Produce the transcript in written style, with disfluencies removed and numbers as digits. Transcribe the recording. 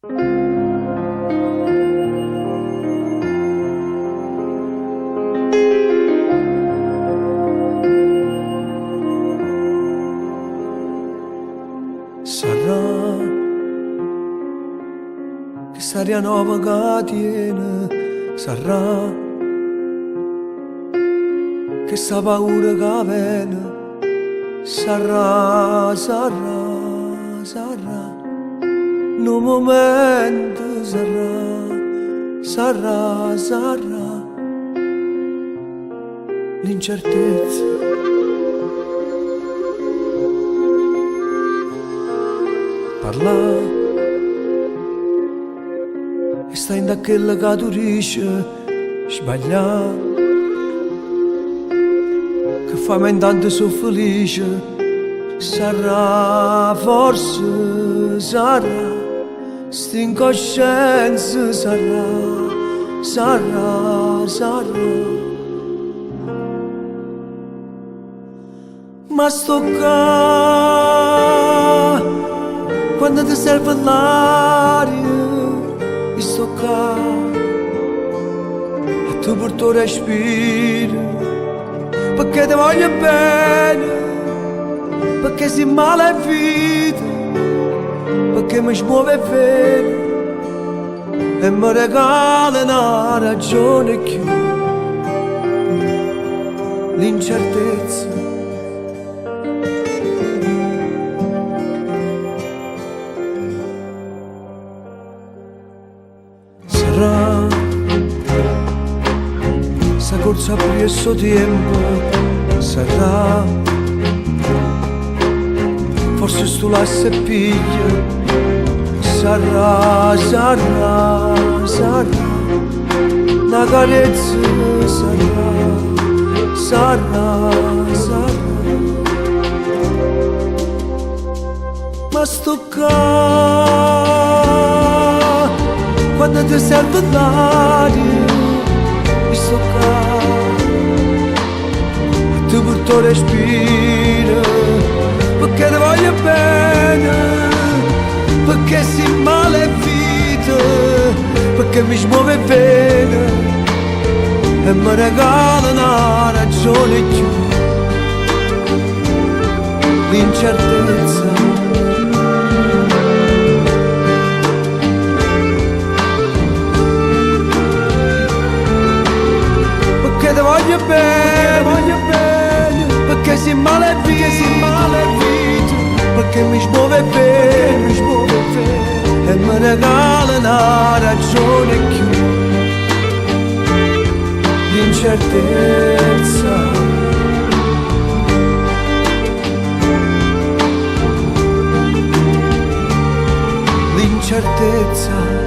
Sarà che saria nuova che tiene, sarà che sta paura che viene, sarà, sarà, sarà, in un momento sarà, sarà, sarà, l'incertezza. Parlare e sta in da quella che tu riesci sbagliare, che fa me intanto sono felice, sarà, forse sarà, sta incoscienza sarà, sarà, sarà, ma sto qua quando ti serve l'aria, e sto qua a tu per tuo respiro, perché ti voglio bene, perché si male vita, perché mi smuove bene e mi regala una ragione più, l'incertezza. Sarà sta corsa per il suo tempo, sarà forse stu lasse piglia, sarà, sarà, sarà una carezza, sarà, sarà, sarà, ma sto qua quando ti serve l'aria, e sto qua a tu per tuo respiro, perché ti voglio bene, perché si male vita, perché mi smuove bene e mi regala una ragione più, l'incertezza. Perché ti voglio bene, perché si male vita, perché mi smuove bene, e mi regala una ragione più, l'incertezza. L'incertezza.